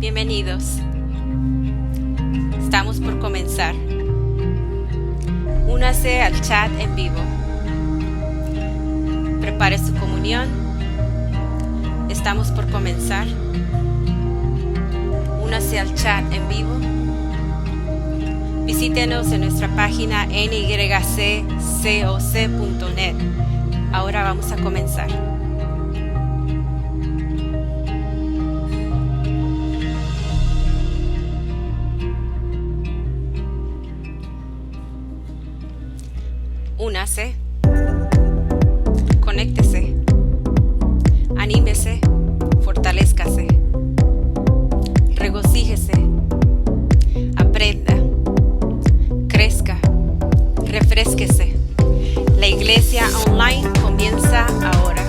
Bienvenidos. Estamos por comenzar. Únase al chat en vivo. Prepare su comunión. Estamos por comenzar. Únase al chat en vivo. Visítenos en nuestra página nyccoc.net. Ahora vamos a comenzar. Únase, conéctese, anímese, fortalézcase, regocíjese, aprenda, crezca, refrésquese. La iglesia online comienza ahora.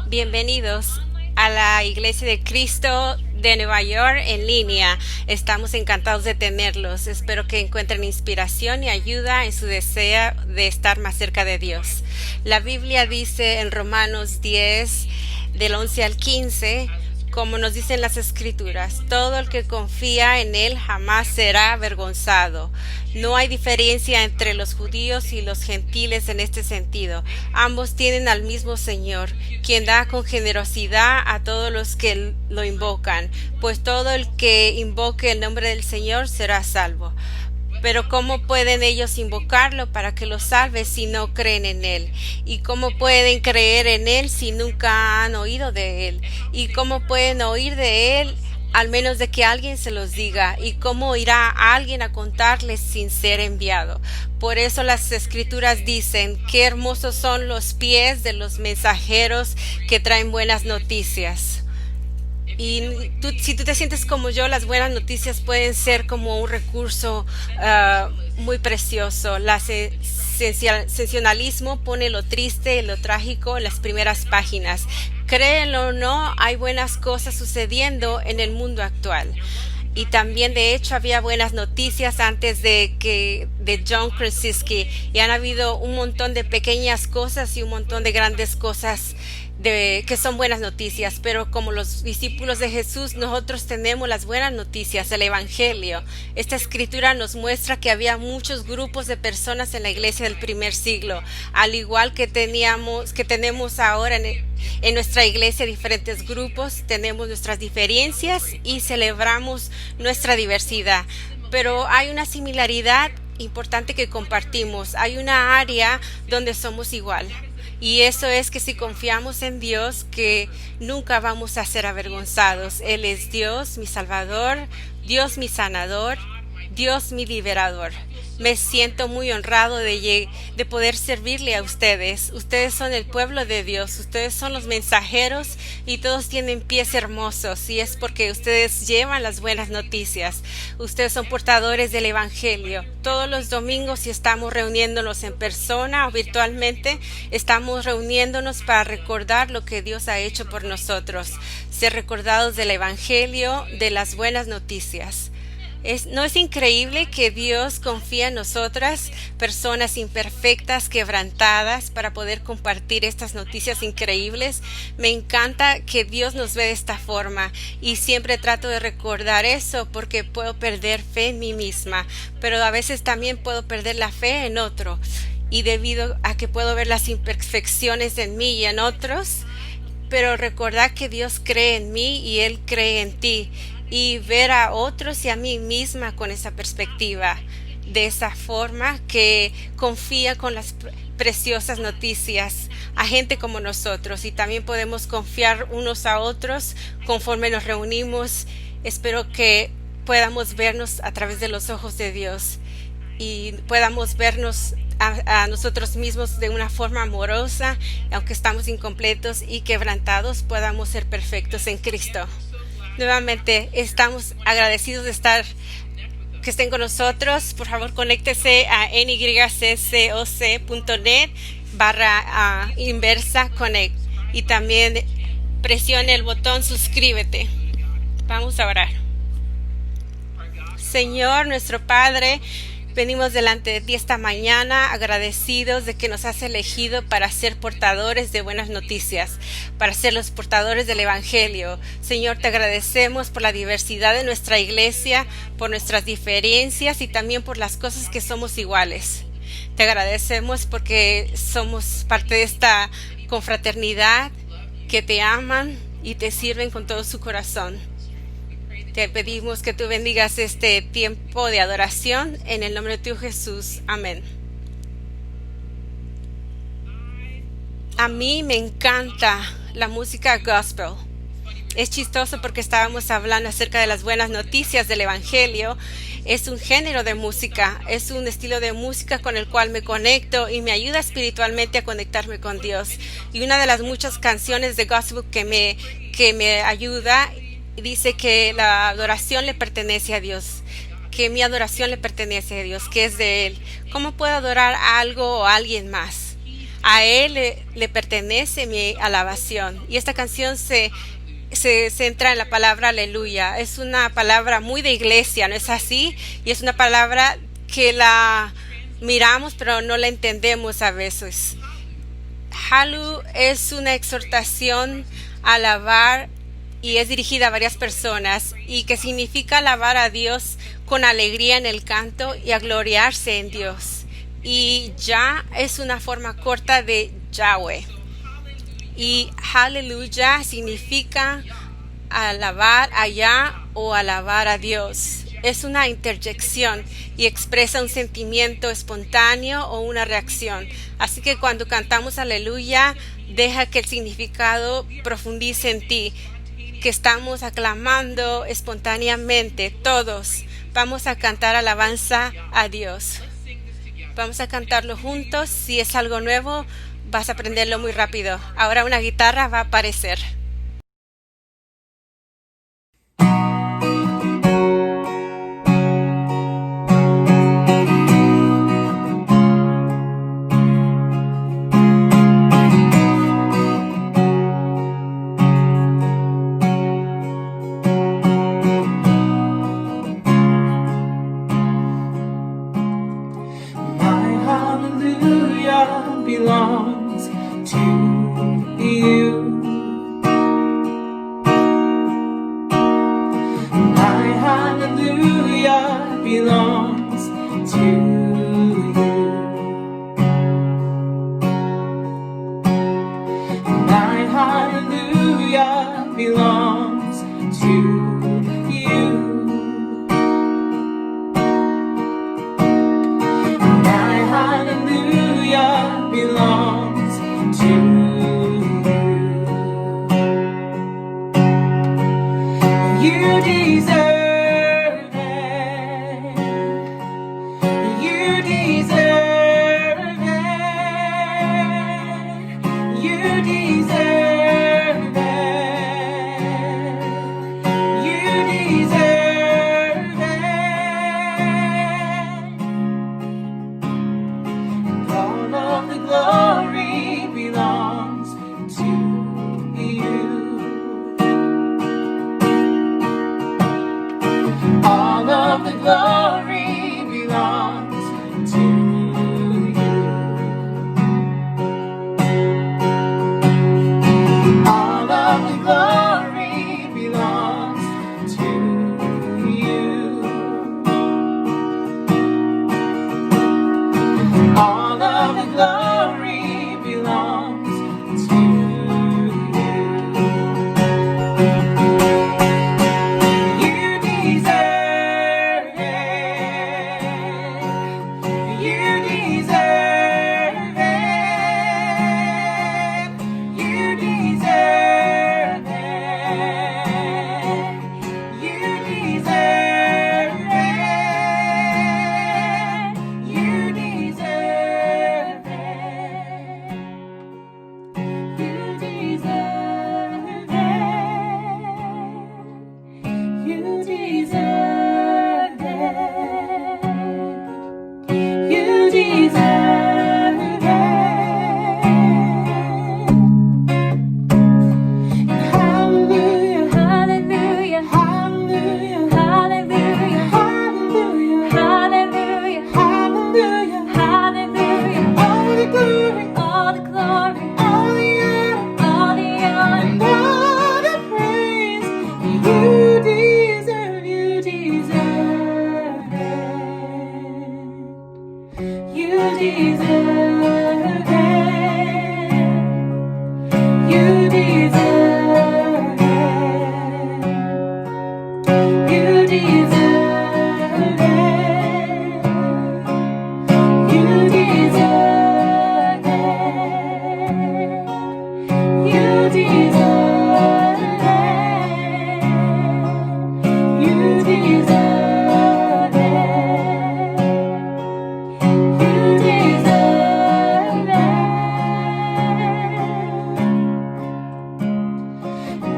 Bienvenidos a la Iglesia de Cristo de Nueva York en línea. Estamos encantados de tenerlos. Espero que encuentren inspiración y ayuda en su deseo de estar más cerca de Dios. La Biblia dice en Romanos 10, del 11 al 15, como nos dicen las Escrituras, todo el que confía en Él jamás será avergonzado. No hay diferencia entre los judíos y los gentiles en este sentido. Ambos tienen al mismo Señor, quien da con generosidad a todos los que lo invocan, pues todo el que invoque el nombre del Señor será salvo. Pero ¿cómo pueden ellos invocarlo para que los salve si no creen en Él? ¿Y cómo pueden creer en Él si nunca han oído de Él? ¿Y cómo pueden oír de Él al menos de que alguien se los diga? ¿Y cómo irá alguien a contarles sin ser enviado? Por eso las Escrituras dicen, qué hermosos son los pies de los mensajeros que traen buenas noticias. Y si tú te sientes como yo, las buenas noticias pueden ser como un recurso muy precioso. El sensacionalismo pone lo triste y lo trágico en las primeras páginas. Créanlo o no, hay buenas cosas sucediendo en el mundo actual. Y también, de hecho, había buenas noticias antes de John Krasinski. Y han habido un montón de pequeñas cosas y un montón de grandes cosas que son buenas noticias, pero como los discípulos de Jesús, nosotros tenemos las buenas noticias, el Evangelio. Esta escritura nos muestra que había muchos grupos de personas en la iglesia del primer siglo, al igual que tenemos ahora en nuestra iglesia diferentes grupos, tenemos nuestras diferencias y celebramos nuestra diversidad, pero hay una similaridad importante que compartimos, hay una área donde somos igual. Y eso es que si confiamos en Dios, que nunca vamos a ser avergonzados. Él es Dios, mi Salvador, Dios, mi sanador, Dios, mi liberador. Me siento muy honrado de poder servirle a ustedes. Ustedes son el pueblo de Dios, ustedes son los mensajeros y todos tienen pies hermosos, y es porque ustedes llevan las buenas noticias. Ustedes son portadores del Evangelio. Todos los domingos, si estamos reuniéndonos en persona o virtualmente, estamos reuniéndonos para recordar lo que Dios ha hecho por nosotros, ser recordados del Evangelio, de las buenas noticias. ¿No es increíble que Dios confía en nosotras, personas imperfectas, quebrantadas, para poder compartir estas noticias increíbles? Me encanta que Dios nos ve de esta forma y siempre trato de recordar eso porque puedo perder fe en mí misma, pero a veces también puedo perder la fe en otro, y debido a que puedo ver las imperfecciones en mí y en otros, pero recordar que Dios cree en mí y Él cree en ti, y ver a otros y a mí misma con esa perspectiva, de esa forma que confía con las preciosas noticias a gente como nosotros, y también podemos confiar unos a otros conforme nos reunimos. Espero que podamos vernos a través de los ojos de Dios y podamos vernos a nosotros mismos de una forma amorosa, aunque estamos incompletos y quebrantados, podamos ser perfectos en Cristo. Nuevamente estamos agradecidos de que estén con nosotros. Por favor, conéctese a nyccoc.net/inversa connect y también presione el botón suscríbete. Vamos a orar. Señor, nuestro Padre, Venimos delante de ti esta mañana agradecidos de que nos has elegido para ser portadores de buenas noticias, para ser los portadores del Evangelio. Señor, te agradecemos por la diversidad de nuestra iglesia, por nuestras diferencias y también por las cosas que somos iguales. Te agradecemos porque somos parte de esta confraternidad que te aman y te sirven con todo su corazón. Te pedimos que tú bendigas este tiempo de adoración en el nombre de tu Jesús. Amén. A mí me encanta la música gospel. Es chistoso porque estábamos hablando acerca de las buenas noticias del Evangelio. Es un género de música, es un estilo de música con el cual me conecto y me ayuda espiritualmente a conectarme con Dios. Y una de las muchas canciones de gospel que me ayuda dice que la adoración le pertenece a Dios, que mi adoración le pertenece a Dios, que es de Él. ¿Cómo puedo adorar a algo o a alguien más? A Él le pertenece mi alabación. Y esta canción se centra en la palabra aleluya. Es una palabra muy de iglesia, ¿no es así? Y es una palabra que la miramos pero no la entendemos a veces. Halu es una exhortación a alabar y es dirigida a varias personas y que significa alabar a Dios con alegría en el canto y a gloriarse en Dios. Y ya es una forma corta de Yahweh. Y aleluya significa alabar a Yah o alabar a Dios. Es una interjección y expresa un sentimiento espontáneo o una reacción. Así que cuando cantamos aleluya, deja que el significado profundice en ti, que estamos aclamando espontáneamente. Todos vamos a cantar alabanza a Dios. Vamos a cantarlo juntos. Si es algo nuevo, vas a aprenderlo muy rápido. Ahora una guitarra va a aparecer. Belongs to you. My hallelujah belongs to you. My hallelujah belongs to you. My hallelujah belongs to you. You deserve it. You deserve it. You deserve it. You deserve it. All of the glory belongs to you. deserve it. You deserve it. You deserve it. You deserve it. You deserve it. You deserve it.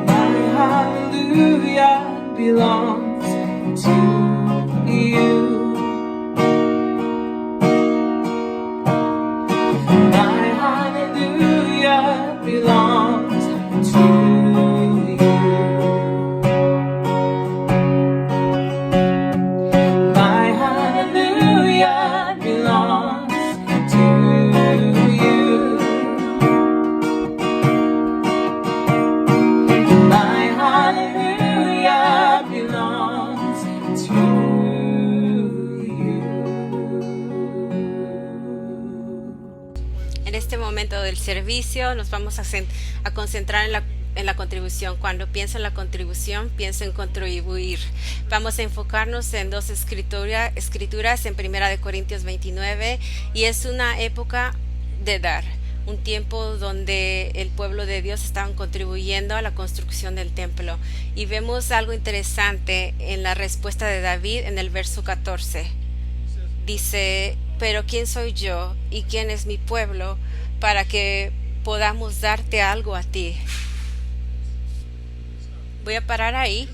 My hallelujah belongs to you. My hallelujah belongs to you. My hallelujah belongs to you. My hallelujah belongs to you. En este momento del servicio nos vamos a concentrar en la contribución. Cuando pienso en la contribución, pienso en contribuir. Vamos a enfocarnos en dos escrituras en 1 Corintios 29, y es una época de dar, un tiempo donde el pueblo de Dios estaban contribuyendo a la construcción del templo. Y vemos algo interesante en la respuesta de David en el verso 14. Dice: pero ¿quién soy yo y quién es mi pueblo para que podamos darte algo a ti? Voy a parar ahí,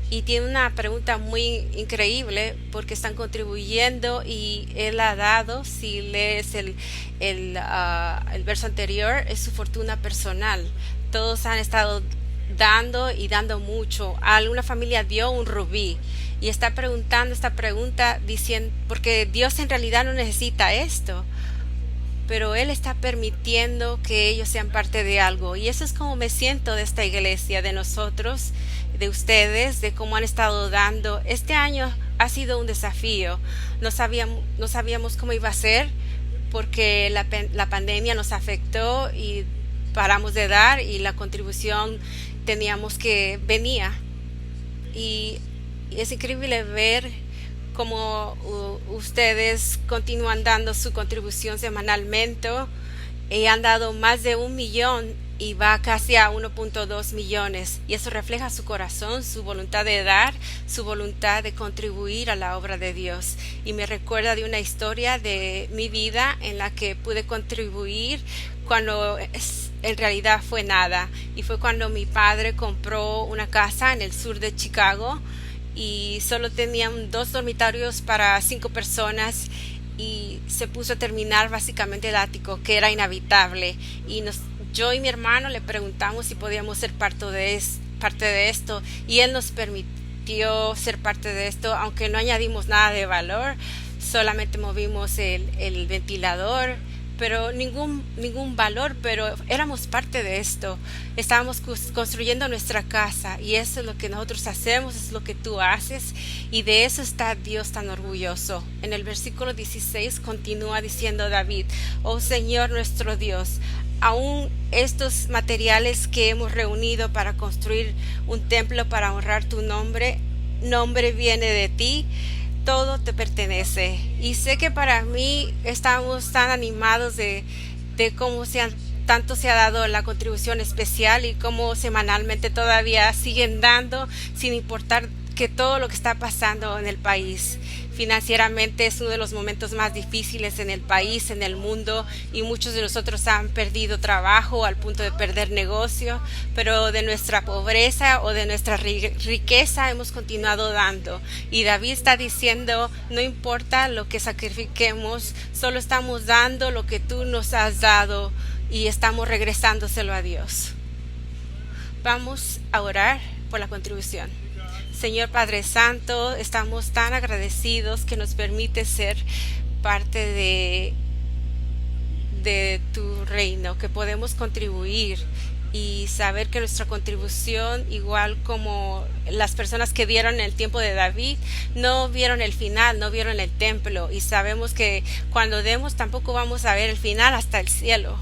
y tiene una pregunta muy increíble porque están contribuyendo y él ha dado, si lees el verso anterior, es su fortuna personal. Todos han estado dando y dando mucho. Alguna familia dio un rubí y está preguntando esta pregunta diciendo, porque Dios en realidad no necesita esto, pero Él está permitiendo que ellos sean parte de algo. Y eso es como me siento de esta iglesia, de nosotros, de ustedes, de cómo han estado dando. Este año ha sido un desafío. No sabíamos cómo iba a ser porque la pandemia nos afectó y paramos de dar, y la contribución venía. Y es increíble ver cómo ustedes continúan dando su contribución semanalmente, y han dado más de 1 millón y va casi a 1.2 millones, y eso refleja su corazón, su voluntad de dar, su voluntad de contribuir a la obra de Dios. Y me recuerda de una historia de mi vida en la que pude contribuir cuando en realidad fue nada, y fue cuando mi padre compró una casa en el sur de Chicago y solo tenían 2 dormitorios para 5 personas, y se puso a terminar básicamente el ático, que era inhabitable, y yo y mi hermano le preguntamos si podíamos ser parte de esto, y él nos permitió ser parte de esto, aunque no añadimos nada de valor, solamente movimos el ventilador, pero ningún valor, pero éramos parte de esto. Estábamos construyendo nuestra casa, y eso es lo que nosotros hacemos, es lo que tú haces, y de eso está Dios tan orgulloso. En el versículo 16 continúa diciendo David: oh Señor nuestro Dios, aún estos materiales que hemos reunido para construir un templo para honrar tu nombre viene de ti. Todo te pertenece. Y sé que para mí estamos tan animados de cómo tanto se ha dado la contribución especial, y cómo semanalmente todavía siguen dando sin importar que todo lo que está pasando en el país. Financieramente es uno de los momentos más difíciles en el país, en el mundo, y muchos de nosotros han perdido trabajo al punto de perder negocio, pero de nuestra pobreza o de nuestra riqueza hemos continuado dando. Y David está diciendo: no importa lo que sacrifiquemos, solo estamos dando lo que tú nos has dado y estamos regresándoselo a Dios. Vamos a orar por la contribución. Señor Padre Santo, estamos tan agradecidos que nos permite ser parte de tu reino, que podemos contribuir y saber que nuestra contribución, igual como las personas que dieron en el tiempo de David, no vieron el final, no vieron el templo, y sabemos que cuando demos tampoco vamos a ver el final hasta el cielo.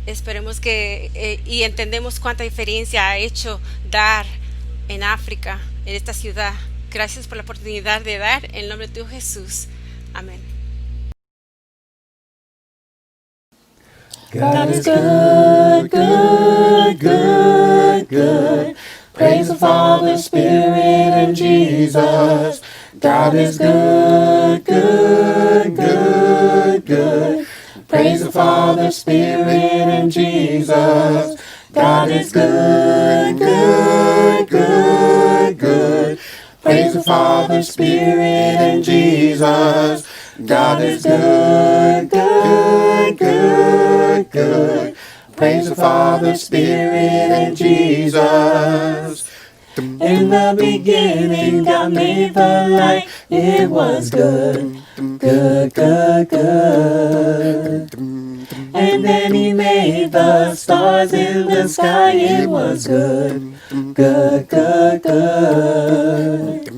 Esperemos que y entendemos cuánta diferencia ha hecho dar en África, en esta ciudad. Gracias por la oportunidad de dar en el nombre de tu Jesús. Amén. God is good, good, good, good. Praise the Father, Spirit, and Jesus. God is good, good, good, good. Praise the Father, Spirit, and Jesus. God is good, good, good, good. Praise the Father, Spirit, and Jesus. God is good, good, good, good. Praise the Father, Spirit, and Jesus. In the beginning, God made the light. It was good, good, good, good. And then He made the stars in the sky. It was good, good, good, good.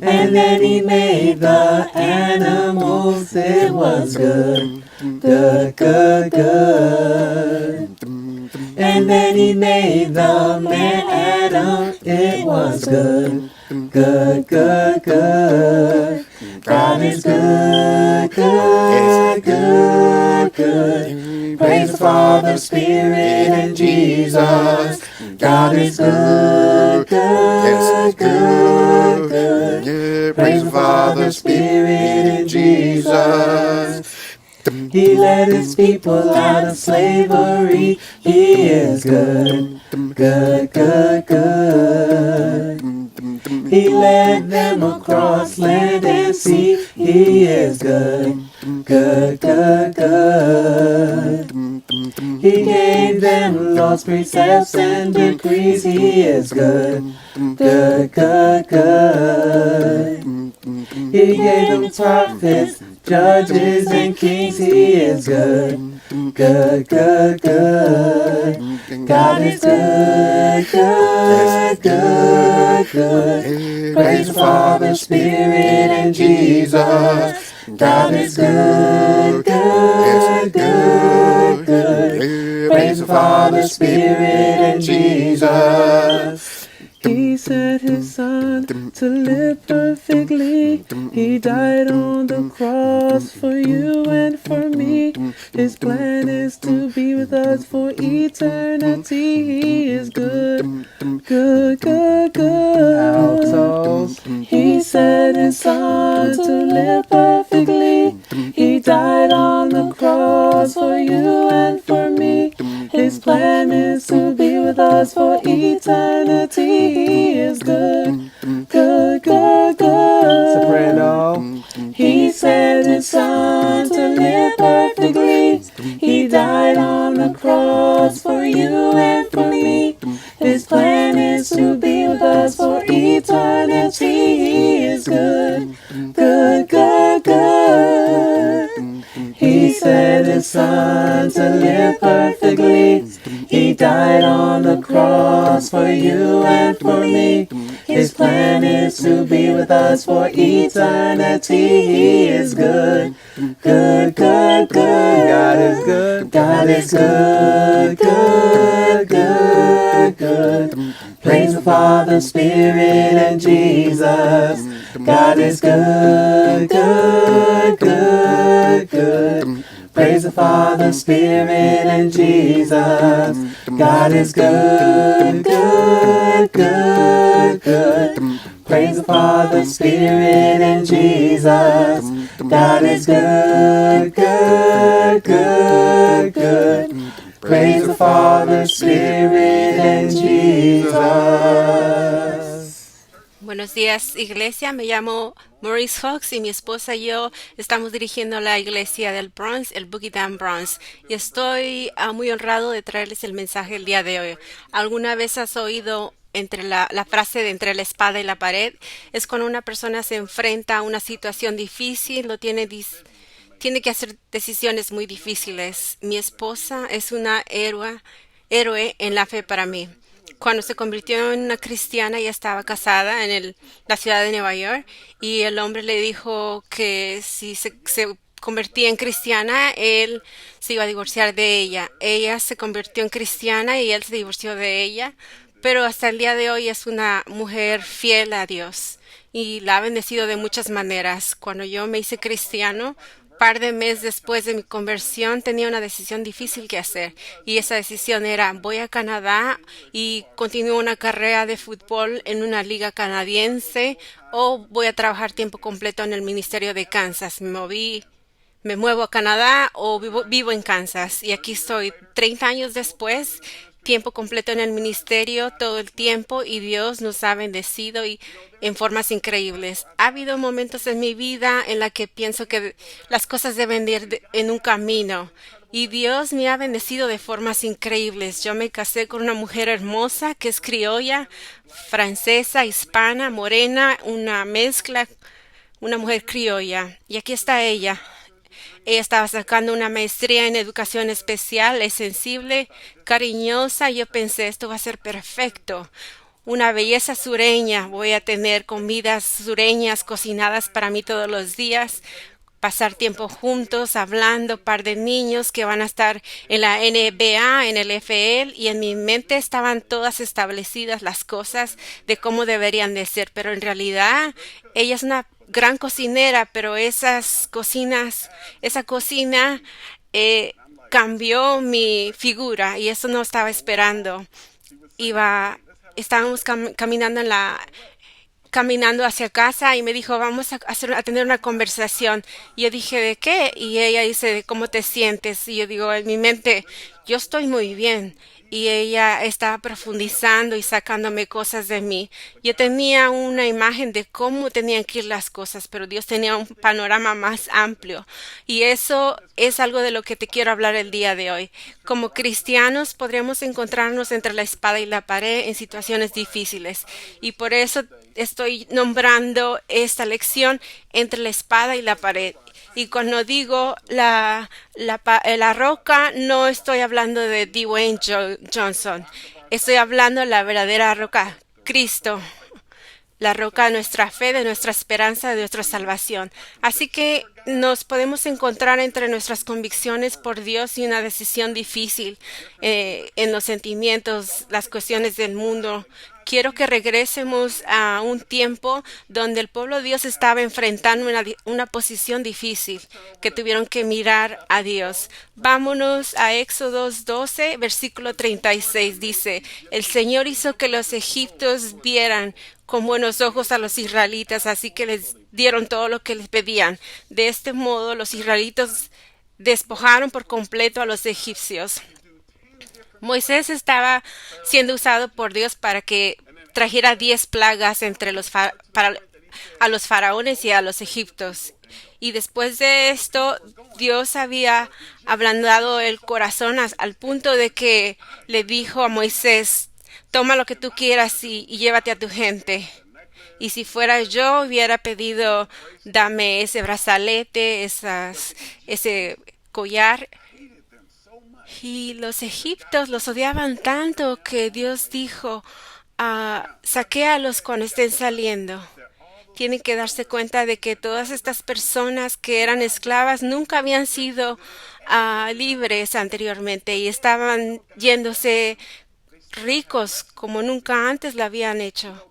And then He made the animals. It was good, good, good, good. And then He made the man Adam. It was good, good, good, good. God is good, good, good, good. Praise the Father, Spirit, and Jesus. God is good, good, good, good. Praise the Father, Spirit, and Jesus. He led His people out of slavery. He is good, good, good, good. He led them across land and sea. He is good, good, good, good. He gave them laws, precepts, and decrees. He is good, good, good, good. He gave them prophets, judges, and kings. He is good, good, good, good. God is good, good, good, good. Praise the Father, Spirit, and Jesus. God is good, good, good, good. Praise the Father, Spirit, and Jesus. He sent His Son to live perfectly. He died on the cross for you and for me. His plan is to be with us for eternity. He is good, good, good, good. Altos. He sent His Son to live perfectly. He died on the cross for you and for me. His plan is to be with us for eternity. He is good, good, good, good. Soprano. He sent His Son to live perfectly. He died on the cross for you and for me. His plan is to be with us for eternity. He is good, good, good, good. He sent His Son to live perfectly. He died on the cross for you and for me. His plan is to be with us for eternity. He is good, good, good, good. God is good. God is good, good, good, good. Praise the Father, Spirit, and Jesus. God is good, good, good, good. Praise the Father, Spirit, and Jesus. God is good, good, good, good. Praise the Father, Spirit, and Jesus. God is good, good, good, good. Praise the Father, Spirit, and Jesus. Buenos días, iglesia. Me llamo Maurice Hawks y mi esposa y yo estamos dirigiendo la iglesia del Bronx, el Boogie Down Bronx. Y estoy muy honrado de traerles el mensaje el día de hoy. ¿Alguna vez has oído entre la frase de entre la espada y la pared? Es cuando una persona se enfrenta a una situación difícil, tiene que hacer decisiones muy difíciles. Mi esposa es una héroe en la fe para mí. Cuando se convirtió en una cristiana, ella estaba casada en la ciudad de Nueva York y el hombre le dijo que si se convertía en cristiana, él se iba a divorciar de ella. Ella se convirtió en cristiana y él se divorció de ella. Pero hasta el día de hoy es una mujer fiel a Dios y la ha bendecido de muchas maneras. Cuando yo me hice cristiano, par de meses después de mi conversión, tenía una decisión difícil que hacer. Y esa decisión era, voy a Canadá y continúo una carrera de fútbol en una liga canadiense o voy a trabajar tiempo completo en el Ministerio de Kansas. Me muevo a Canadá o vivo en Kansas. Y aquí estoy 30 años después, tiempo completo en el ministerio todo el tiempo y Dios nos ha bendecido y en formas increíbles. Ha habido momentos en mi vida en la que pienso que las cosas deben ir en un camino y Dios me ha bendecido de formas increíbles. Yo me casé con una mujer hermosa que es criolla, francesa, hispana, morena, una mezcla, una mujer criolla. Y aquí está ella. Ella estaba sacando una maestría en educación especial, es sensible, cariñosa. Yo pensé, esto va a ser perfecto. Una belleza sureña. Voy a tener comidas sureñas cocinadas para mí todos los días. Pasar tiempo juntos, hablando, par de niños que van a estar en la NBA, en el FL, y en mi mente estaban todas establecidas las cosas de cómo deberían de ser, pero en realidad ella es una gran cocinera, pero esa cocina eh, cambió mi figura y eso no estaba esperando. Estábamos caminando hacia casa y me dijo, vamos a tener una conversación. Y yo dije, ¿de qué? Y ella dice, ¿cómo te sientes? Y yo digo, en mi mente, yo estoy muy bien. Y ella estaba profundizando y sacándome cosas de mí. Yo tenía una imagen de cómo tenían que ir las cosas, pero Dios tenía un panorama más amplio. Y eso es algo de lo que te quiero hablar el día de hoy. Como cristianos podríamos encontrarnos entre la espada y la pared en situaciones difíciles. Y por eso estoy nombrando esta lección entre la espada y la pared. Y cuando digo la roca, no estoy hablando de Dwayne Johnson. Estoy hablando de la verdadera roca, Cristo. La roca de nuestra fe, de nuestra esperanza, de nuestra salvación. Así que nos podemos encontrar entre nuestras convicciones por Dios y una decisión difícil en los sentimientos, las cuestiones del mundo. Quiero que regresemos a un tiempo donde el pueblo de Dios estaba enfrentando una posición difícil, que tuvieron que mirar a Dios. Vámonos a Éxodos 12, versículo 36. Dice, el Señor hizo que los egipcios vieran con buenos ojos a los israelitas, así que les dieron todo lo que les pedían. De este modo, los israelitas despojaron por completo a los egipcios. Moisés estaba siendo usado por Dios para que trajera 10 plagas entre a los faraones y a los egipcios. Y después de esto, Dios había ablandado el corazón al punto de que le dijo a Moisés, toma lo que tú quieras y llévate a tu gente. Y si fuera yo, hubiera pedido, dame ese brazalete, ese collar. Y los egipcios los odiaban tanto que Dios dijo, saquéalos cuando estén saliendo. Tienen que darse cuenta de que todas estas personas que eran esclavas nunca habían sido libres anteriormente y estaban yéndose ricos como nunca antes lo habían hecho.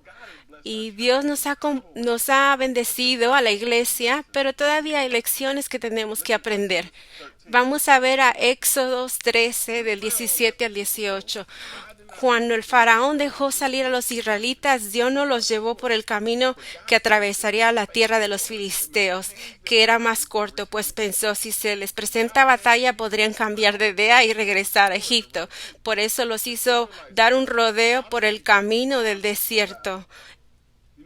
Y Dios nos ha bendecido a la iglesia, pero todavía hay lecciones que tenemos que aprender. Vamos a ver a Éxodos 13, del 17 al 18. Cuando el faraón dejó salir a los israelitas, Dios no los llevó por el camino que atravesaría la tierra de los filisteos, que era más corto, pues pensó, si se les presenta batalla podrían cambiar de idea y regresar a Egipto. Por eso los hizo dar un rodeo por el camino del desierto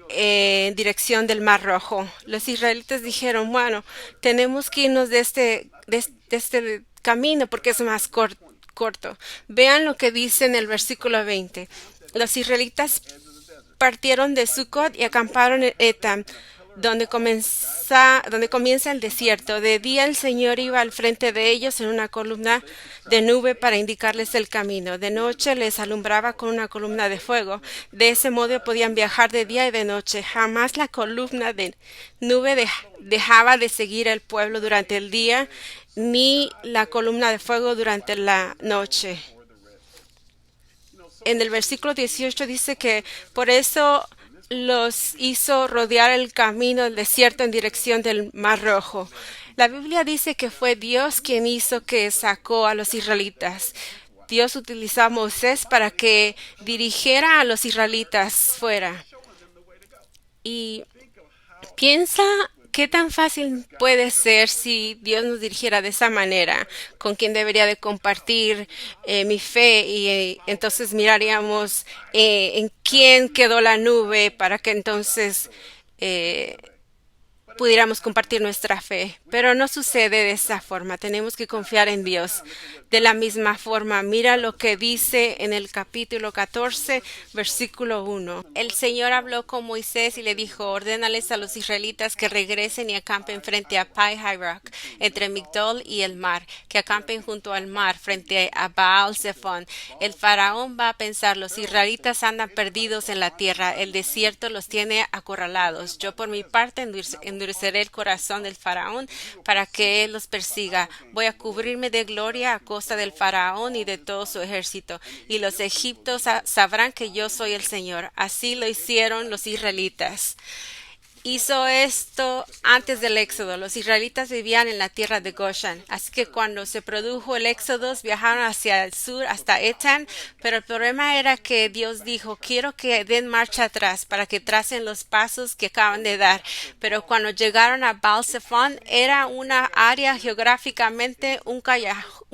en dirección del Mar Rojo. Los israelitas dijeron, bueno, tenemos que irnos de este camino porque es más corto. Vean lo que dice en el versículo 20. Los israelitas partieron de Sucot y acamparon en Etam. donde comienza el desierto. De día el Señor iba al frente de ellos en una columna de nube para indicarles el camino. De noche les alumbraba con una columna de fuego. De ese modo podían viajar de día y de noche. Jamás la columna de nube dejaba de seguir al pueblo durante el día, ni la columna de fuego durante la noche. En el versículo 18 dice que por eso los hizo rodear el camino del desierto en dirección del Mar Rojo. La Biblia dice que fue Dios quien hizo que sacó a los israelitas. Dios utilizó a Moisés para que dirigiera a los israelitas fuera. Y piensa qué tan fácil puede ser si Dios nos dirigiera de esa manera, con quién debería de compartir mi fe y entonces miraríamos en quién quedó la nube para que entonces eh, pudiéramos compartir nuestra fe, pero no sucede de esa forma. Tenemos que confiar en Dios. De la misma forma, mira lo que dice en el capítulo 14, versículo 1. El Señor habló con Moisés y le dijo, ordénales a los israelitas que regresen y acampen frente a Pi-Hahiroth, entre Migdol y el mar, que acampen junto al mar, frente a Baal-Zephon. El faraón va a pensar, los israelitas andan perdidos en la tierra, el desierto los tiene acorralados. Yo por mi parte endureceré el corazón del faraón para que él los persiga. Voy a cubrirme de gloria a costa del faraón y de todo su ejército, y los egipcios sabrán que yo soy el Señor. Así lo hicieron los israelitas. Hizo esto antes del éxodo. Los israelitas vivían en la tierra de Goshen. Así que cuando se produjo el éxodo, viajaron hacia el sur hasta Etam. Pero el problema era que Dios dijo, quiero que den marcha atrás para que tracen los pasos que acaban de dar. Pero cuando llegaron a Baal-Zephon, era una área geográficamente un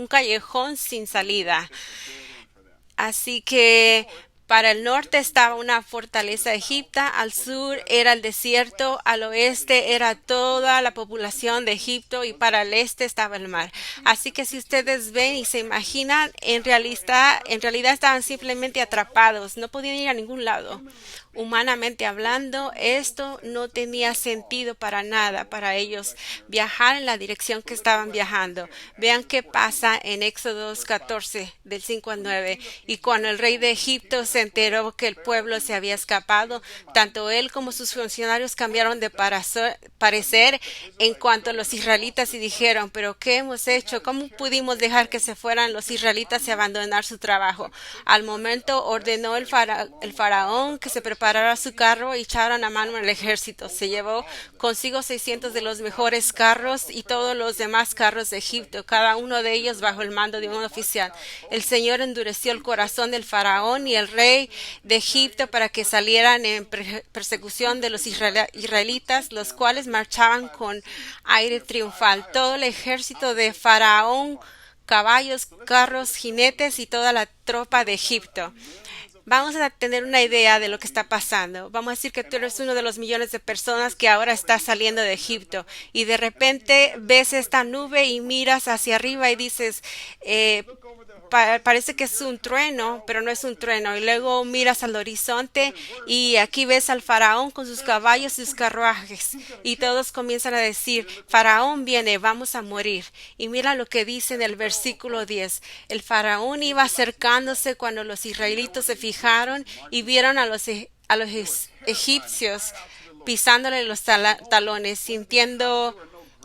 callejón sin salida. Así que para el norte estaba una fortaleza egipcia, al sur era el desierto, al oeste era toda la población de Egipto y para el este estaba el mar. Así que si ustedes ven y se imaginan, en realidad estaban simplemente atrapados, no podían ir a ningún lado. Humanamente hablando, esto no tenía sentido para nada para ellos viajar en la dirección que estaban viajando. Vean qué pasa en Éxodo 14, del 5 al 9. Y cuando el rey de Egipto se enteró que el pueblo se había escapado, tanto él como sus funcionarios cambiaron de parecer en cuanto a los israelitas y dijeron, ¿pero qué hemos hecho? ¿Cómo pudimos dejar que se fueran los israelitas y abandonar su trabajo? Al momento ordenó el faraón que se preparara su carro y echaran a mano el ejército. Se llevó consigo 600 de los mejores carros y todos los demás carros de Egipto, cada uno de ellos bajo el mando de un oficial. El Señor endureció el corazón del faraón y el rey de Egipto para que salieran en persecución de los israelitas, los cuales marchaban con aire triunfal. Todo el ejército de faraón, caballos, carros, jinetes y toda la tropa de Egipto. Vamos a tener una idea de lo que está pasando. Vamos a decir que tú eres uno de los millones de personas que ahora está saliendo de Egipto y de repente ves esta nube y miras hacia arriba y dices, parece que es un trueno, pero no es un trueno. Y luego miras al horizonte y aquí ves al faraón con sus caballos y sus carruajes. Y todos comienzan a decir, faraón viene, vamos a morir. Y mira lo que dice en el versículo 10. El faraón iba acercándose cuando los israelitas se fijaron y vieron a los egipcios pisándole los talones, sintiendo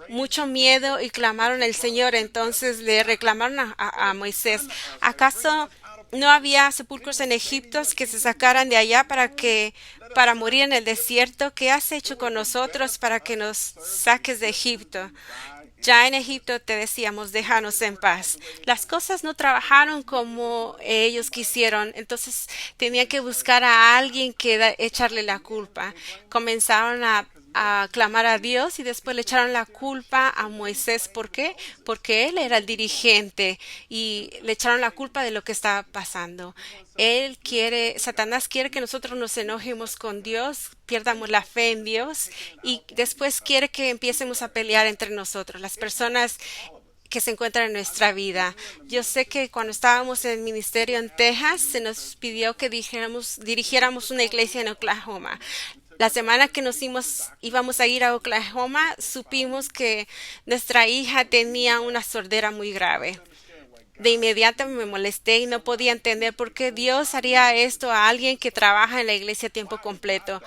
mucho miedo y clamaron al Señor. Entonces le reclamaron a Moisés, ¿acaso no había sepulcros en Egipto que se sacaran de allá para morir en el desierto? ¿Qué has hecho con nosotros para que nos saques de Egipto? Ya en Egipto te decíamos, déjanos en paz. Las cosas no trabajaron como ellos quisieron, entonces tenían que buscar a alguien que echarle la culpa. Comenzaron a clamar a Dios y después le echaron la culpa a Moisés. ¿Por qué? Porque él era el dirigente y le echaron la culpa de lo que estaba pasando. Satanás quiere que nosotros nos enojemos con Dios, pierdamos la fe en Dios y después quiere que empecemos a pelear entre nosotros, las personas que se encuentran en nuestra vida. Yo sé que cuando estábamos en el ministerio en Texas, se nos pidió que dirigiéramos una iglesia en Oklahoma. La semana que íbamos a ir a Oklahoma, supimos que nuestra hija tenía una sordera muy grave. De inmediato me molesté y no podía entender por qué Dios haría esto a alguien que trabaja en la iglesia a tiempo completo,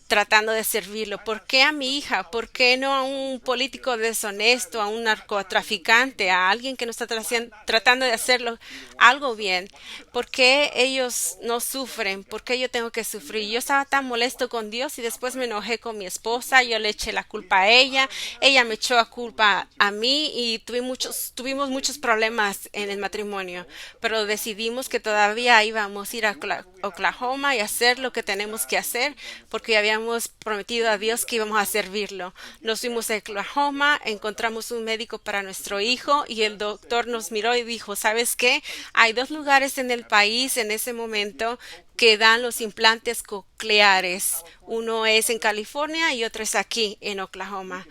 tratando de servirlo. ¿Por qué a mi hija? ¿Por qué no a un político deshonesto, a un narcotraficante, a alguien que no está tratando de hacerlo algo bien? ¿Por qué ellos no sufren? ¿Por qué yo tengo que sufrir? Yo estaba tan molesto con Dios y después me enojé con mi esposa, yo le eché la culpa a ella me echó a culpa a mí y tuvimos muchos problemas en el matrimonio, pero decidimos que todavía íbamos a ir a Oklahoma y hacer lo que tenemos que hacer porque habíamos prometido a Dios que íbamos a servirlo. Nos fuimos a Oklahoma, encontramos un médico para nuestro hijo y el doctor nos miró y dijo, ¿sabes qué? Hay dos lugares en el país en ese momento que dan los implantes cocleares. Uno es en California y otro es aquí en Oklahoma.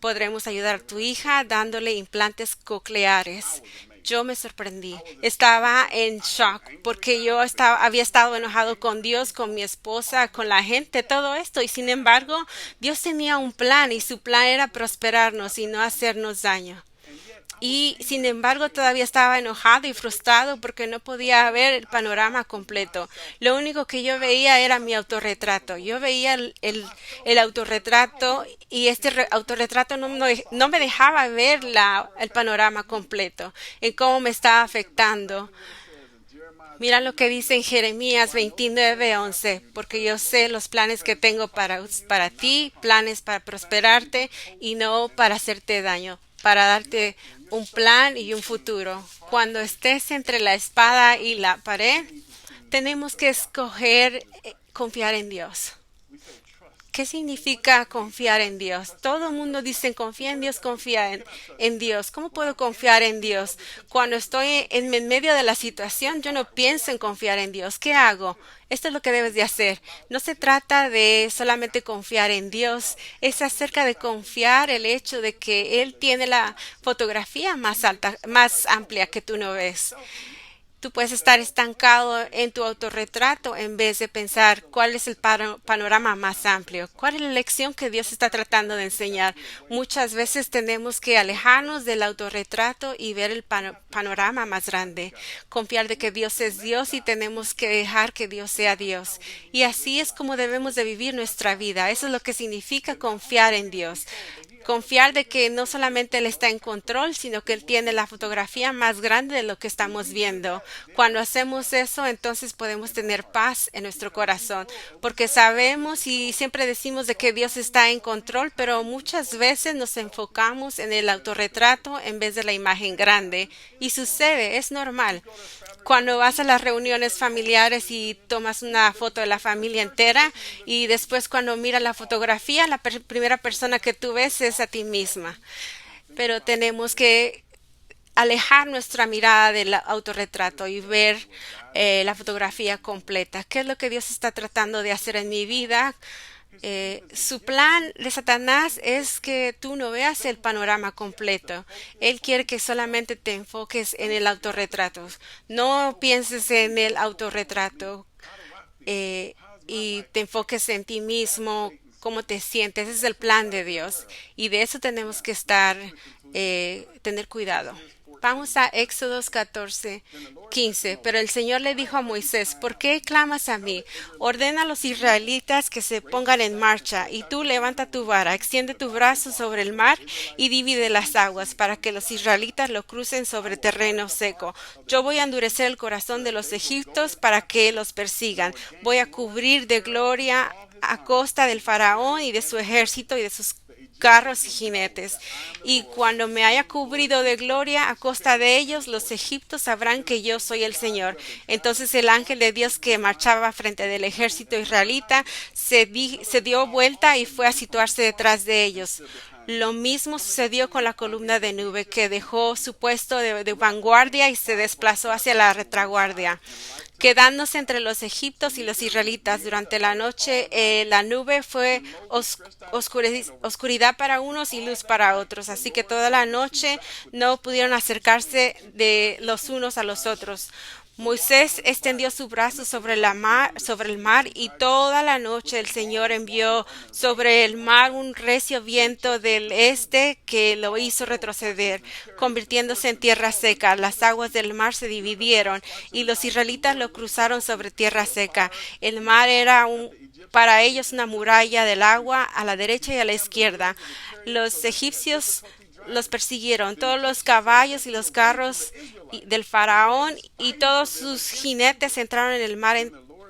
Podremos ayudar a tu hija dándole implantes cocleares. Yo me sorprendí. Estaba en shock porque había estado enojado con Dios, con mi esposa, con la gente, todo esto. Y sin embargo, Dios tenía un plan y su plan era prosperarnos y no hacernos daño. Y sin embargo todavía estaba enojado y frustrado porque no podía ver el panorama completo. Lo único que yo veía era mi autorretrato. Yo veía el autorretrato y este autorretrato no me dejaba ver el panorama completo, en cómo me estaba afectando. Mira lo que dice en Jeremías 29:11, porque yo sé los planes que tengo para ti, planes para prosperarte y no para hacerte daño, para darte un plan y un futuro. Cuando estés entre la espada y la pared, tenemos que escoger confiar en Dios. ¿Qué significa confiar en Dios? Todo el mundo dice confía en Dios, en Dios. ¿Cómo puedo confiar en Dios? Cuando estoy en medio de la situación, yo no pienso en confiar en Dios. ¿Qué hago? Esto es lo que debes de hacer. No se trata de solamente confiar en Dios, es acerca de confiar el hecho de que Él tiene la fotografía más alta, más amplia que tú no ves. Tú puedes estar estancado en tu autorretrato en vez de pensar cuál es el panorama más amplio, cuál es la lección que Dios está tratando de enseñar. Muchas veces tenemos que alejarnos del autorretrato y ver el panorama más grande, confiar de que Dios es Dios y tenemos que dejar que Dios sea Dios. Y así es como debemos de vivir nuestra vida. Eso es lo que significa confiar en Dios. Confiar de que no solamente Él está en control, sino que Él tiene la fotografía más grande de lo que estamos viendo. Cuando hacemos eso, entonces podemos tener paz en nuestro corazón, porque sabemos y siempre decimos de que Dios está en control, pero muchas veces nos enfocamos en el autorretrato en vez de la imagen grande. Y sucede, es normal. Cuando vas a las reuniones familiares y tomas una foto de la familia entera y después cuando miras la fotografía, la primera persona que tú ves es a ti misma. Pero tenemos que alejar nuestra mirada del autorretrato y ver la fotografía completa. ¿Qué es lo que Dios está tratando de hacer en mi vida? Su plan de Satanás es que tú no veas el panorama completo. Él quiere que solamente te enfoques en el autorretrato. No pienses en el autorretrato y te enfoques en ti mismo, cómo te sientes. Ese es el plan de Dios y de eso tenemos que tener cuidado. Vamos a Éxodos 14:15. Pero el Señor le dijo a Moisés, ¿por qué clamas a mí? Ordena a los israelitas que se pongan en marcha, y tú levanta tu vara, extiende tu brazo sobre el mar y divide las aguas, para que los israelitas lo crucen sobre terreno seco. Yo voy a endurecer el corazón de los egipcios para que los persigan. Voy a cubrir de gloria a costa del faraón y de su ejército y de sus carros y jinetes. Y cuando me haya cubrido de gloria a costa de ellos, los egipcios sabrán que yo soy el Señor. Entonces el ángel de Dios que marchaba frente del ejército israelita se dio vuelta y fue a situarse detrás de ellos. Lo mismo sucedió con la columna de nube, que dejó su puesto de vanguardia y se desplazó hacia la retaguardia, quedándose entre los egipcios y los israelitas. Durante la noche la nube fue oscuridad para unos y luz para otros, así que toda la noche no pudieron acercarse de los unos a los otros. Moisés extendió su brazo sobre el mar, y toda la noche el Señor envió sobre el mar un recio viento del este que lo hizo retroceder, convirtiéndose en tierra seca. Las aguas del mar se dividieron y los israelitas lo cruzaron sobre tierra seca. El mar era para ellos una muralla del agua a la derecha y a la izquierda. Los egipcios los persiguieron, todos los caballos y los carros del faraón y todos sus jinetes entraron en el mar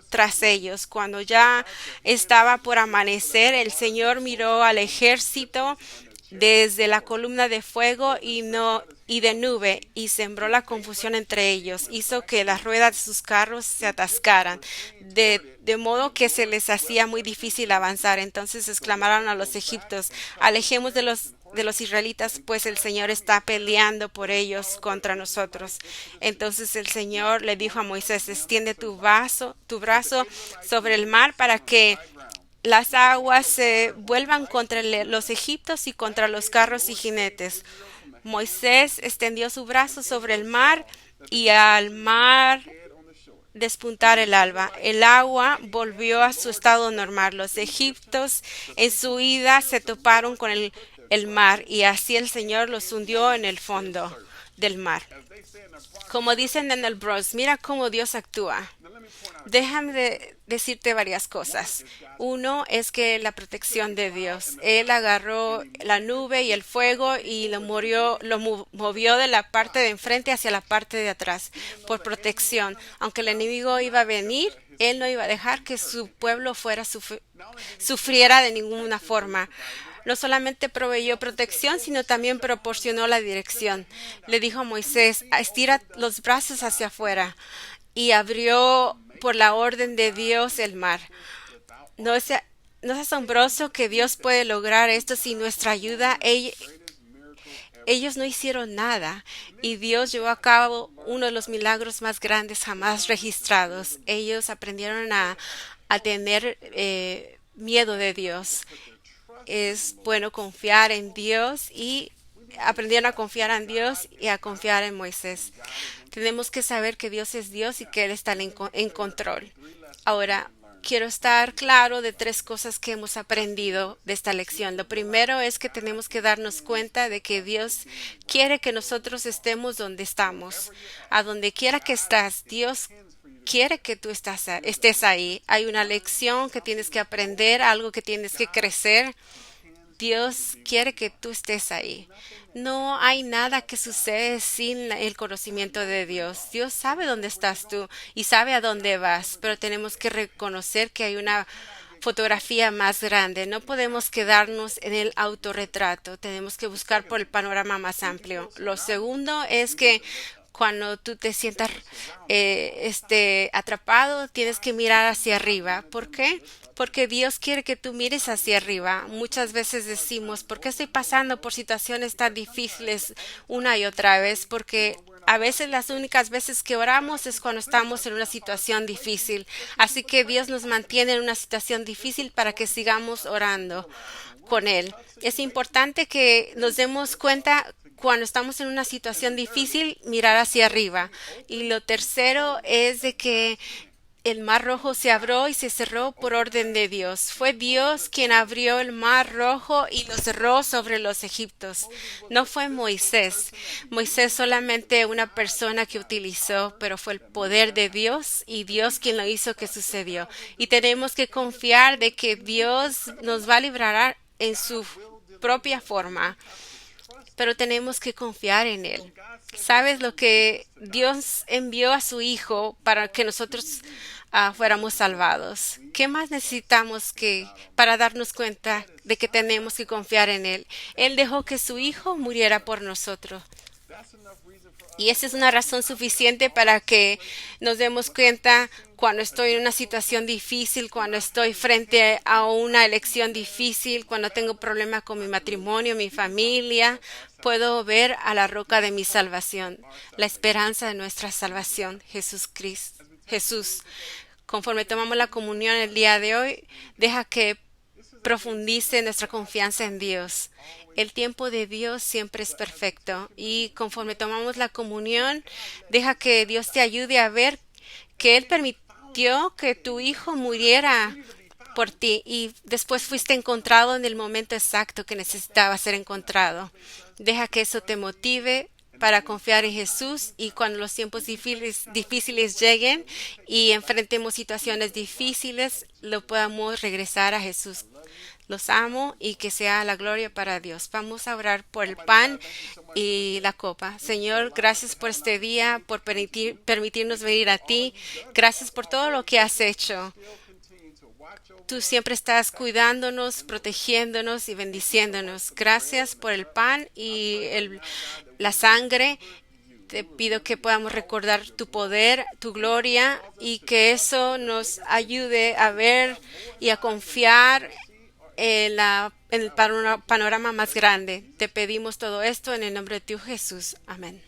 tras ellos. Cuando ya estaba por amanecer, el Señor miró al ejército desde la columna de fuego y de nube, y sembró la confusión entre ellos. Hizo que las ruedas de sus carros se atascaran, de modo que se les hacía muy difícil avanzar. Entonces exclamaron a los egipcios: alejemos de los israelitas, pues el Señor está peleando por ellos contra nosotros. Entonces el Señor le dijo a Moisés: extiende tu brazo sobre el mar para que las aguas se vuelvan contra los egipcios y contra los carros y jinetes. Moisés extendió su brazo sobre el mar, y al mar despuntar el alba, el agua volvió a su estado normal. Los egipcios en su ida se toparon con el mar, y así el Señor los hundió en el fondo del mar. Como dicen en el Bronx, mira cómo Dios actúa. Déjame decirte varias cosas. Uno es que la protección de Dios. Él agarró la nube y el fuego y lo movió de la parte de enfrente hacia la parte de atrás por protección. Aunque el enemigo iba a venir, él no iba a dejar que su pueblo sufriera de ninguna forma. No solamente proveyó protección, sino también proporcionó la dirección. Le dijo a Moisés: estira los brazos hacia afuera, y abrió por la orden de Dios el mar. ¿No es asombroso que Dios puede lograr esto sin nuestra ayuda? Ellos no hicieron nada, y Dios llevó a cabo uno de los milagros más grandes jamás registrados. Ellos aprendieron a tener miedo de Dios. Es bueno confiar en Dios, y aprendieron a confiar en Dios y a confiar en Moisés. Tenemos que saber que Dios es Dios y que Él está en control. Ahora, quiero estar claro de tres cosas que hemos aprendido de esta lección. Lo primero es que tenemos que darnos cuenta de que Dios quiere que nosotros estemos donde estamos. A donde quiera que estás, Dios quiere que tú estés ahí. Hay una lección que tienes que aprender, algo que tienes que crecer. Dios quiere que tú estés ahí. No hay nada que sucede sin el conocimiento de Dios. Dios sabe dónde estás tú y sabe a dónde vas, pero tenemos que reconocer que hay una fotografía más grande. No podemos quedarnos en el autorretrato. Tenemos que buscar por el panorama más amplio. Lo segundo es que cuando tú te sientas atrapado, tienes que mirar hacia arriba. ¿Por qué? Porque Dios quiere que tú mires hacia arriba. Muchas veces decimos: ¿por qué estoy pasando por situaciones tan difíciles una y otra vez? Porque a veces las únicas veces que oramos es cuando estamos en una situación difícil. Así que Dios nos mantiene en una situación difícil para que sigamos orando con Él. Es importante que nos demos cuenta cuando estamos en una situación difícil, mirar hacia arriba. Y lo tercero es de que el mar rojo se abrió y se cerró por orden de Dios. Fue Dios quien abrió el mar rojo y lo cerró sobre los egipcios. No fue Moisés. Moisés solamente una persona que utilizó, pero fue el poder de Dios y Dios quien lo hizo que sucedió. Y tenemos que confiar de que Dios nos va a librar en su propia forma, pero tenemos que confiar en Él. ¿Sabes lo que Dios envió a su Hijo para que nosotros fuéramos salvados? ¿Qué más necesitamos para darnos cuenta de que tenemos que confiar en Él? Él dejó que su Hijo muriera por nosotros. Y esa es una razón suficiente para que nos demos cuenta cuando estoy en una situación difícil, cuando estoy frente a una elección difícil, cuando tengo problemas con mi matrimonio, mi familia. Puedo ver a la roca de mi salvación, la esperanza de nuestra salvación, Jesús. Conforme tomamos la comunión el día de hoy, deja que profundice nuestra confianza en Dios. El tiempo de Dios siempre es perfecto y conforme tomamos la comunión, deja que Dios te ayude a ver que Él permitió que tu hijo muriera por ti y después fuiste encontrado en el momento exacto que necesitaba ser encontrado. Deja que eso te motive para confiar en Jesús y cuando los tiempos difíciles lleguen y enfrentemos situaciones difíciles, lo podamos regresar a Jesús. Los amo y que sea la gloria para Dios. Vamos a orar por el pan y la copa. Señor, gracias por este día, por permitirnos venir a ti. Gracias por todo lo que has hecho. Tú siempre estás cuidándonos, protegiéndonos y bendiciéndonos. Gracias por el pan y la sangre. Te pido que podamos recordar tu poder, tu gloria y que eso nos ayude a ver y a confiar en el panorama más grande. Te pedimos todo esto en el nombre de tu Jesús. Amén.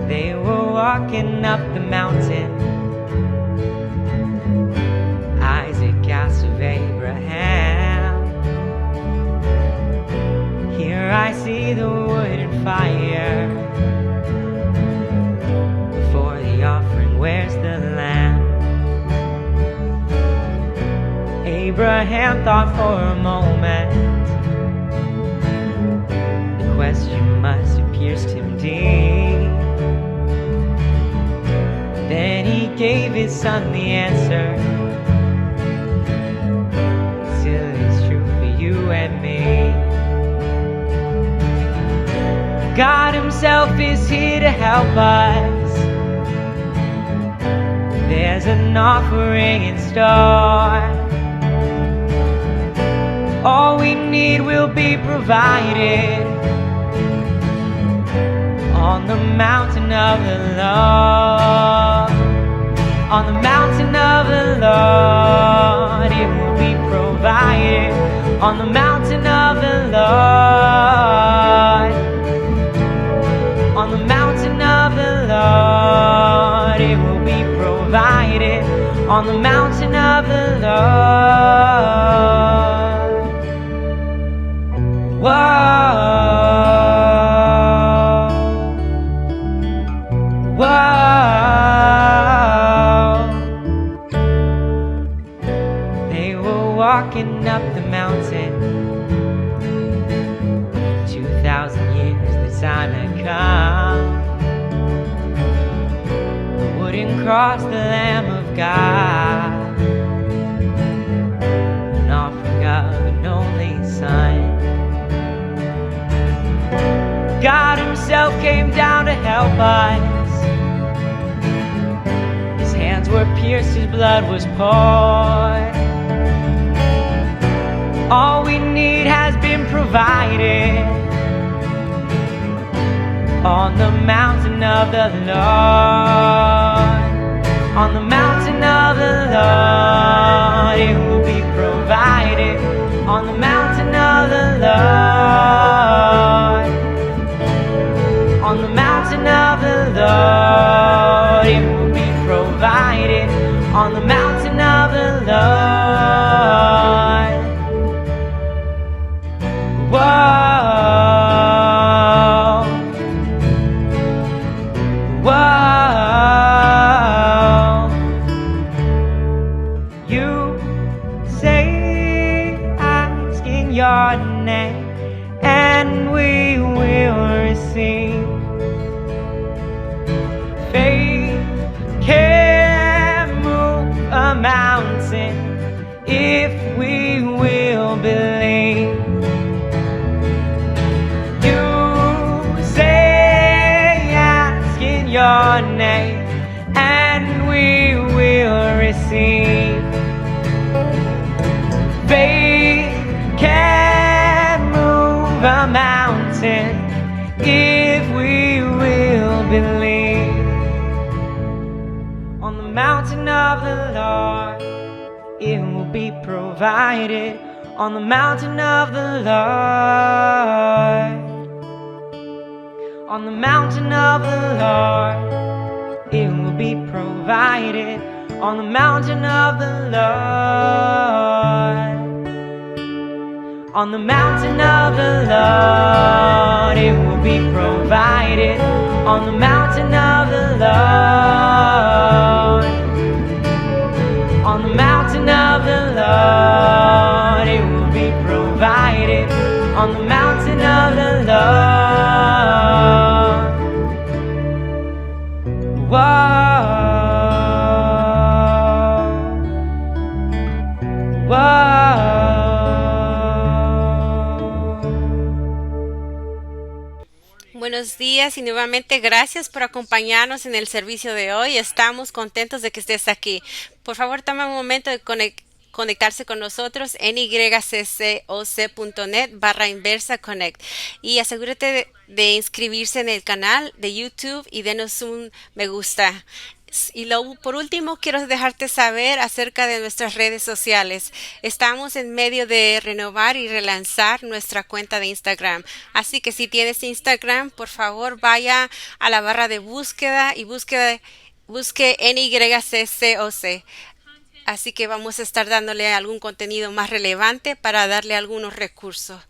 They were walking up the mountain, Isaac, cast of Abraham. Here I see the wood and fire. Before the offering, where's the lamb? Abraham thought for a moment. The question must have pierced him deep. Then he gave his son the answer. Still it's true for you and me. God himself is here to help us. There's an offering in store. All we need will be provided on the mountain of the Lord. On the mountain of the Lord, it will be provided. On the mountain of the Lord. On the mountain of the Lord, it will be provided. On the mountain of the Lord. Whoa. They were walking up the mountain. 2,000 years the time had come. The wooden cross, the Lamb of God, an offering of an only Son. God himself came down to help us. His hands were pierced, his blood was poured. All we need has been provided on the mountain of the Lord. On the mountain of the Lord, it will be provided. On the mountain of the Lord. On the mountain of the Lord, it will be provided. On the mountain of the Lord. Whoa. Whoa. You say, asking your name, and we will receive. Faith can move a mountain if we will believe. You the mountain if we will believe. On the mountain of the Lord, it will be provided. On the mountain of the Lord, on the mountain of the Lord, it will be provided. On the mountain of the Lord, on the mountain of the Lord, it will be provided. On the mountain of the Lord, on the mountain of the Lord, it will be provided. On the mountain of the Lord. Whoa, whoa. Buenos días y nuevamente gracias por acompañarnos en el servicio de hoy. Estamos contentos de que estés aquí. Por favor, toma un momento de conectarse con nosotros en yccoc.net/inversa-connect y asegúrate de inscribirse en el canal de YouTube y denos un me gusta. Y por último, quiero dejarte saber acerca de nuestras redes sociales. Estamos en medio de renovar y relanzar nuestra cuenta de Instagram. Así que si tienes Instagram, por favor, vaya a la barra de búsqueda y busque NYCCOC. Así que vamos a estar dándole algún contenido más relevante para darle algunos recursos.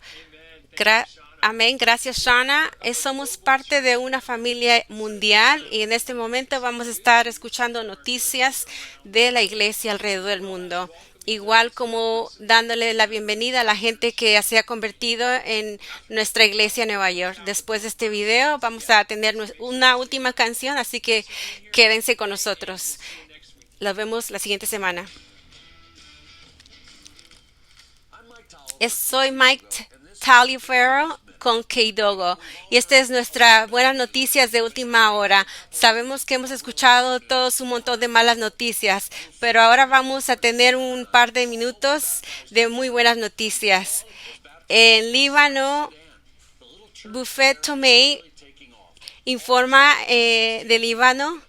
Amén. Gracias, Shauna. Somos parte de una familia mundial y en este momento vamos a estar escuchando noticias de la iglesia alrededor del mundo. Igual como dándole la bienvenida a la gente que se ha convertido en nuestra iglesia en Nueva York. Después de este video vamos a tener una última canción, así que quédense con nosotros. Los vemos la siguiente semana. Soy Mike Taliaferro con Keidogo y esta es nuestra buenas noticias de última hora. Sabemos que hemos escuchado todos un montón de malas noticias, pero ahora vamos a tener un par de minutos de muy buenas noticias. En Líbano, Buffet Tomei informa de Líbano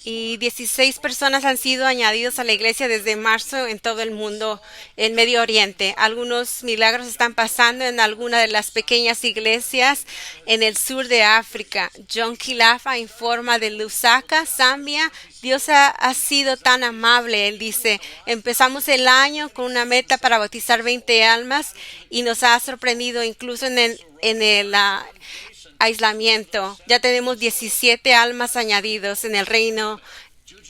y 16 personas han sido añadidos a la iglesia desde marzo en todo el mundo, en Medio Oriente. Algunos milagros están pasando en algunas de las pequeñas iglesias en el sur de África. John Kilafa informa de Lusaka, Zambia. Dios ha sido tan amable. Él dice, empezamos el año con una meta para bautizar 20 almas y nos ha sorprendido incluso en el aislamiento. Ya tenemos 17 almas añadidos en el reino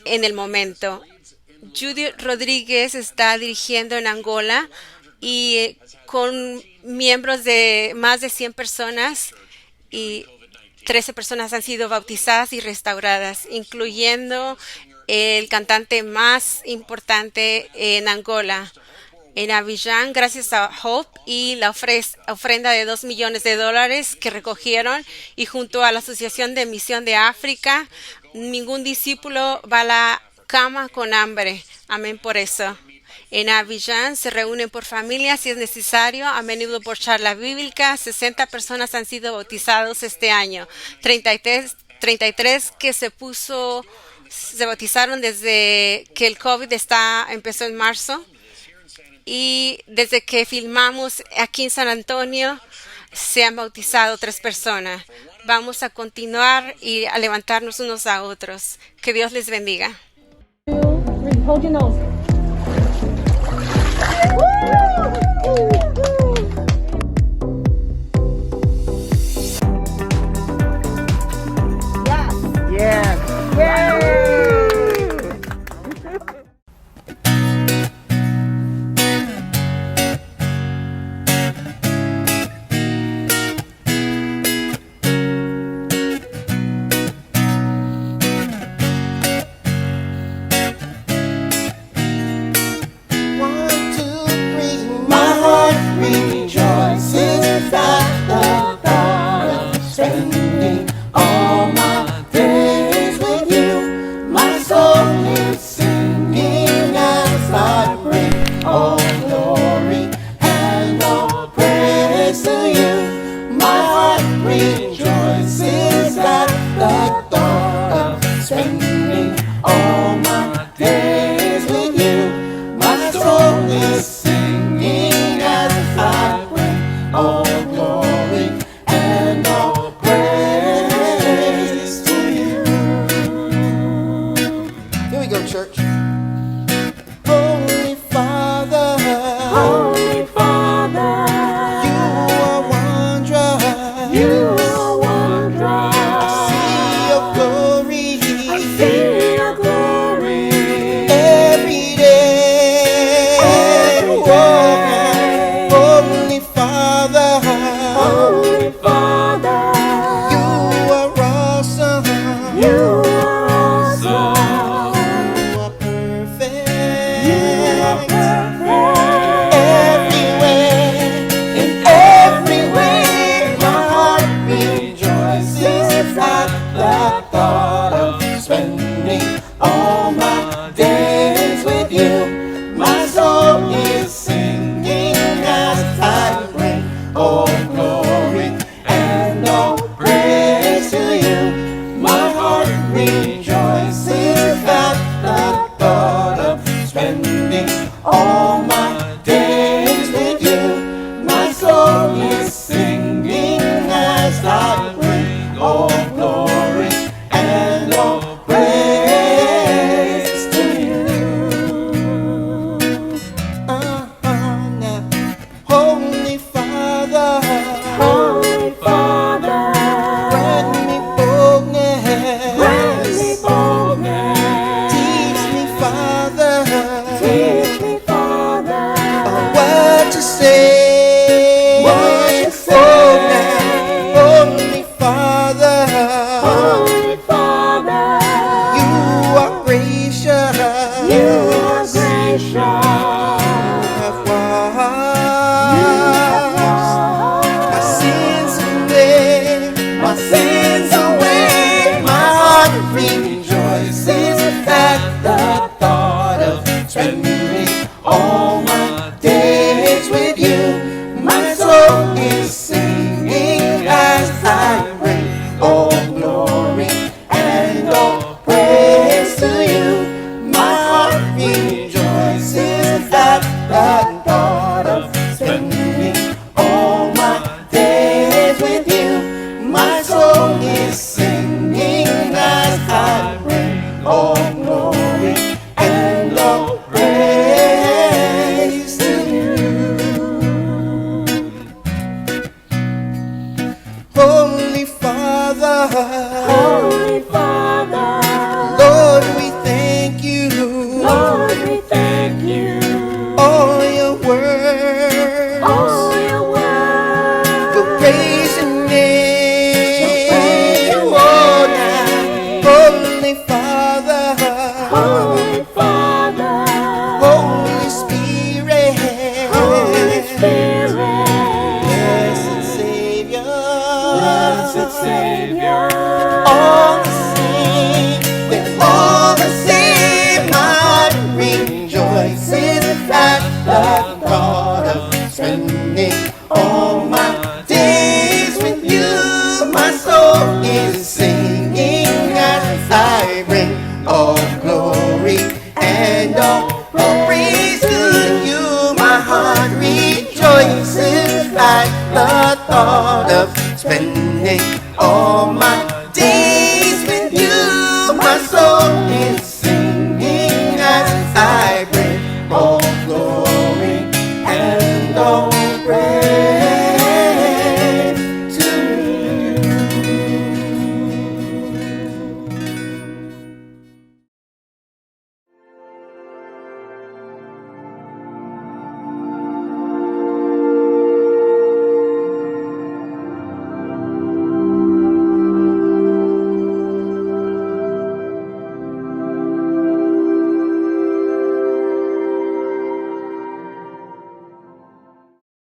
en el momento. Judy Rodríguez está dirigiendo en Angola y con miembros de más de 100 personas y 13 personas han sido bautizadas y restauradas, incluyendo el cantante más importante en Angola. En Abidjan, gracias a Hope y la ofrenda de $2 millones que recogieron y junto a la Asociación de Misión de África, ningún discípulo va a la cama con hambre. Amén por eso. En Abidjan se reúnen por familia si es necesario, a menudo por charla bíblica. 60 personas han sido bautizados este año. 33 que se bautizaron desde que el COVID empezó en marzo. Y desde que filmamos aquí en San Antonio, se han bautizado 3 personas. Vamos a continuar y a levantarnos unos a otros. Que Dios les bendiga. Hold your nose. Yes. Yay! My heart say? What you say? Oh, now, Holy Father, Holy Father, you are gracious. you are gracious. Have washed my sins away. My heart rejoices at the thought of spending all my days with you. My soul is singing as I bring all glory and all praise to you. My heart rejoices at the thought of spending all my days with you. My soul is singing as I bring all glory and all praise to you. Holy Father, Holy Father, Lord, we thank you. Lord, we thank you. All your words All your words will praise your name. praise your Oh, now, Holy Father, Holy Father, Holy Spirit, Holy Spirit, blessed Savior, blessed Savior, all the same, with all the same, my heart rejoices at the thought of spending